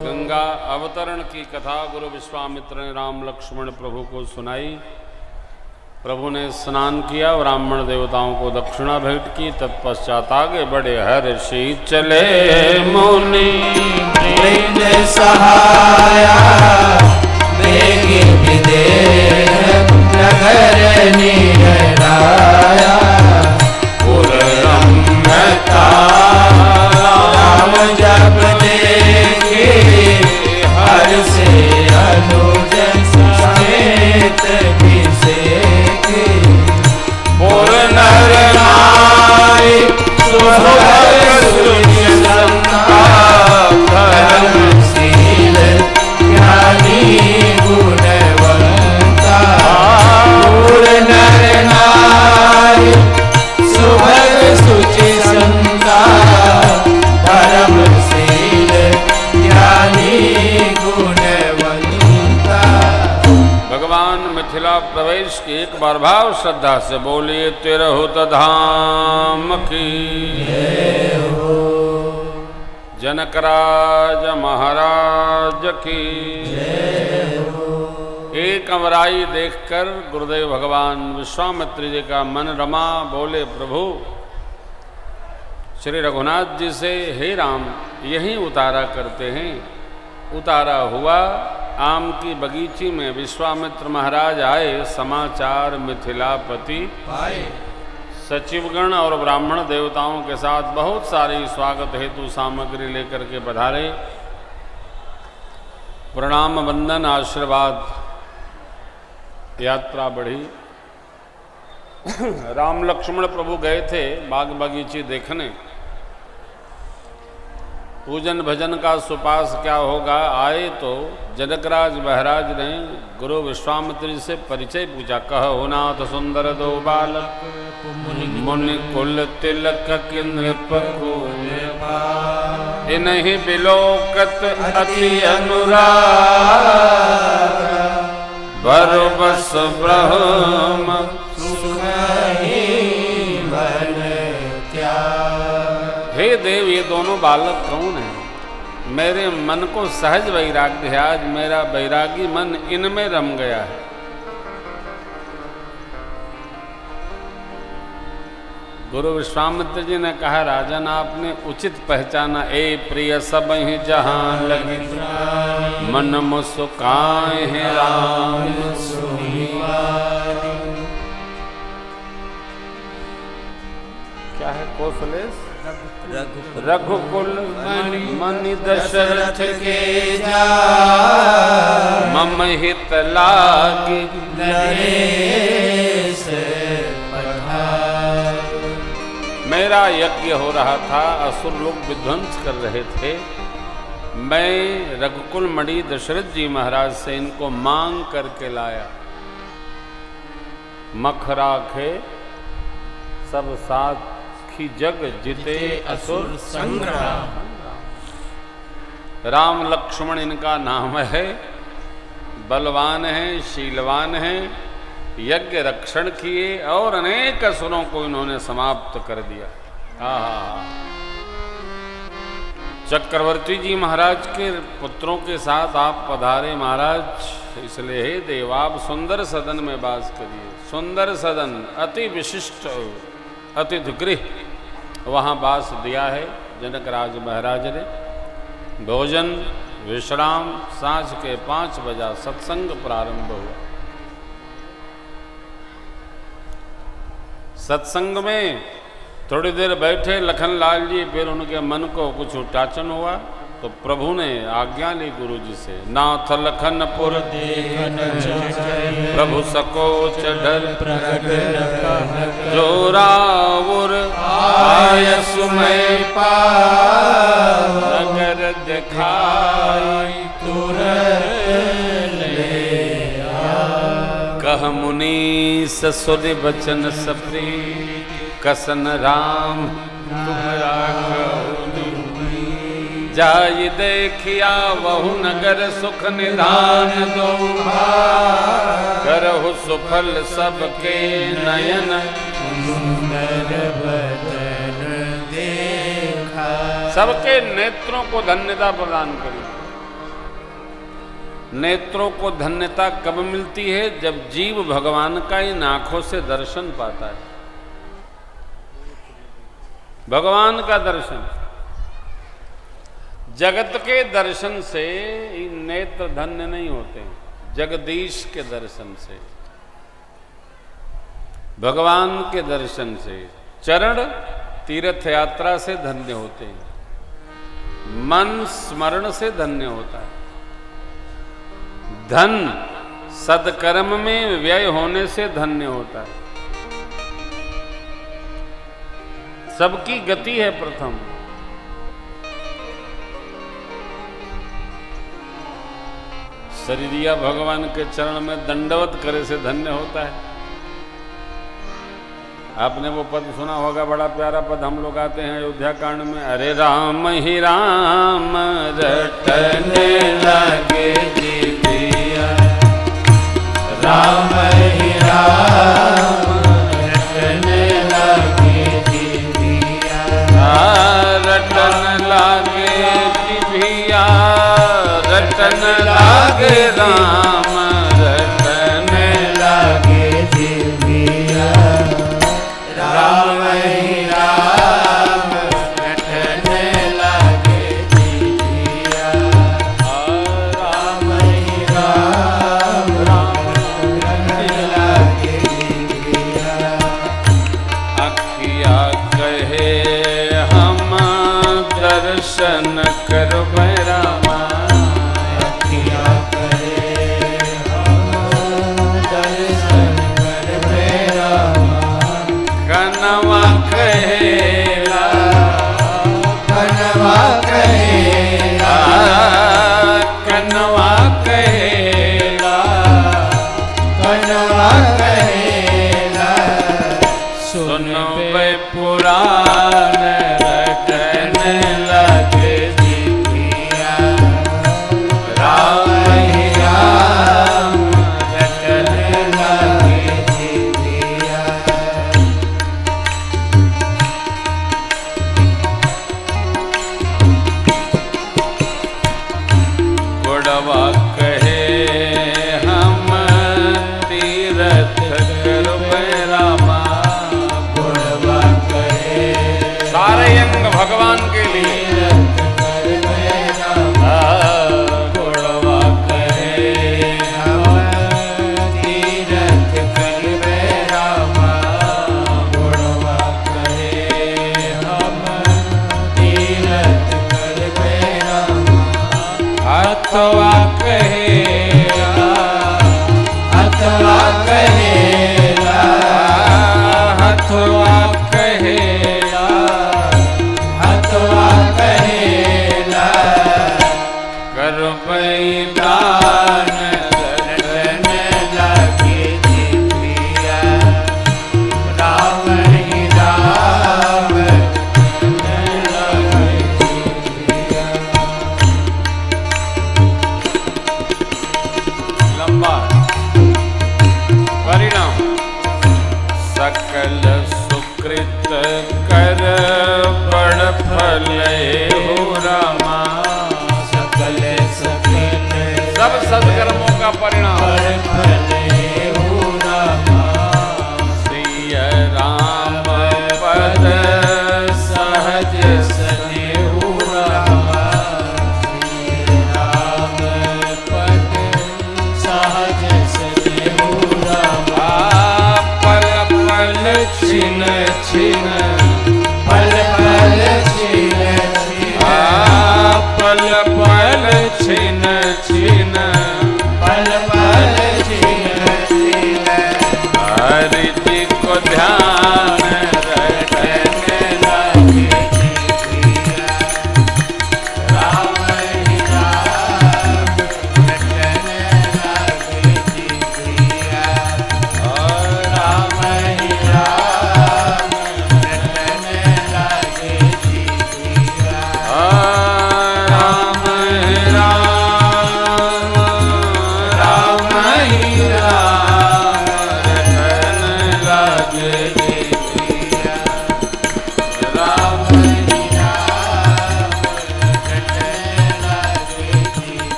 गंगा अवतरण की कथा गुरु विश्वामित्र ने राम लक्ष्मण प्रभु को सुनाई। प्रभु ने स्नान किया, ब्राह्मण देवताओं को दक्षिणा भेंट की। तत्पश्चात आगे बढ़े हर्षि चले मुनि सहाया बेगी विदेह नगर निहराया पुररम्भता राम जब देखे हर से अनुज समेत विसेखे पुर नर नारी सुभग सुनिसंता धर्मशील ज्ञानी गुणवंता पुर नर नारी सुभग सुचि संता धर्मशील ज्ञानी गुणवंता। भगवान मिथिला प्रवेश की एक बार भाव श्रद्धा से बोलिए तिरहुत धाम की जनकराज महाराज की। एक अमराई देखकर गुरुदेव भगवान विश्वामित्र जी का मन रमा। बोले प्रभु श्री रघुनाथ जी से, हे राम यहीं उतारा करते हैं। उतारा हुआ आम की बगीची में विश्वामित्र महाराज आए। समाचार मिथिलापति पाए सचिवगण और ब्राह्मण देवताओं के साथ बहुत सारी स्वागत हेतु सामग्री लेकर के पधारे। प्रणाम वंदन आशीर्वाद यात्रा बढ़ी। राम लक्ष्मण प्रभु गए थे बाग बगीची देखने। पूजन भजन का सुपास क्या होगा। आए तो जनकराज महाराज ने गुरु विश्वामित्र जी से परिचय पूछा। कहो नाथ सुंदर दो बालक मुनि कुल तिलक की नृप इन्हीं बिलोकत अति अनुराग बरबस ब्रह्म हे देव ये दोनों बालक कौन हैं? मेरे मन को सहज वैराग्य है। आज मेरा वैरागी मन इनमें रम गया है। गुरु विश्वामित्र जी ने कहा, राजन आपने उचित पहचाना। ए प्रिय सब ही जहां लगी मन मुस्काए हैं राम क्या है कौशलेश रघुकुल मनि दशरथ के जा मम हित लागी नरेश पठार। मेरा यज्ञ हो रहा था, असुर लोग विध्वंस कर रहे थे। मैं रघुकुल मणि दशरथ जी महाराज से इनको मांग करके लाया। मख राखे सब साथ जग जिते असुर संग्राम। राम लक्ष्मण इनका नाम है। बलवान है, शीलवान है, यज्ञ रक्षण किए और अनेक असुरों को इन्होंने समाप्त कर दिया। चक्रवर्ती जी महाराज के पुत्रों के साथ आप पधारे महाराज। इसलिए हे देव आप सुंदर सदन में वास करिए। सुंदर सदन अति विशिष्ट अतिथि गृह वहाँ वास दिया है जनकराज महाराज ने। भोजन विश्राम सांझ के 5 बजे सत्संग प्रारंभ हुआ। सत्संग में थोड़ी देर बैठे लखनलाल जी, फिर उनके मन को कुछ उटाचन हुआ तो प्रभु ने आज्ञा ली गुरु जी से। नाथ लखनपुर देखन प्रभु सकोच डर प्रगट जो रावुर आय सुमय पाव नगर दिखाई तुरंत ले कह मुनि ससुर बचन सप्री कसन राम तुम्हारा जाय देखिया वहु नगर सुख निधान दो करहु सुफल सबके नयन सुंदर बदन देखा सबके नेत्रों को धन्यता प्रदान करी। नेत्रों को धन्यता कब मिलती है? जब जीव भगवान का इन आंखों से दर्शन पाता है। भगवान का दर्शन, जगत के दर्शन से नेत्र धन्य नहीं होते, जगदीश के दर्शन से, भगवान के दर्शन से। चरण तीर्थ यात्रा से धन्य होते हैं, मन स्मरण से धन्य होता है, धन सदकर्म में व्यय होने से धन्य होता है। सबकी गति है प्रथम। शरीरिया भगवान के चरण में दंडवत करे से धन्य होता है। आपने वो पद सुना होगा, बड़ा प्यारा पद हम लोग आते हैं अयोध्या कांड में, अरे राम ही राम रटने लगे जीविया, राम ही राम रटने लगे जीविया, रटन लागे जीविया, रटन लागे राम रटने लगे जीविया, राम ही राम रटने लगे जीविया, राम ही राम रटने लगे जीविया, अखिया कहे हम दर्शन करबै रामा, अखिया करे हम दर्शन करबै रामा, कनवा कहेला, कनवा कहेला, कनवा कहेला, कनवा कहेला, सुनबै पुराण रटने लगे जीविया, राम ही राम रटने लगे जीविया, गुड़वा कहे हम तीरथ करबै रामा, गुड़वा कहे सारे अंग भगवान के लिए। तीरथ करबै रामा, गुड़वा कहे हम तीरथ करबै रामा, गुड़वा कहे हम तीरथ करबै रामा, अथवा कहेला, अथवा कहेला, अथवा कहेला, अथवा कहेला, करबै दान रटने लगे जीविया, राम ही राम रटने लगे जीविया, लंबा परिणाम। सकल सुकृत कर बड़ फल हो रामा, सकल सकल सब सदकर्मों का परिणाम। बड़ फले हो रामा, श्री राम पद सहज सने हो रामा, श्री राम पद सहज सने हो रामा, पल पल छिन छिन, पल पल छिन छिन, पल पल छिन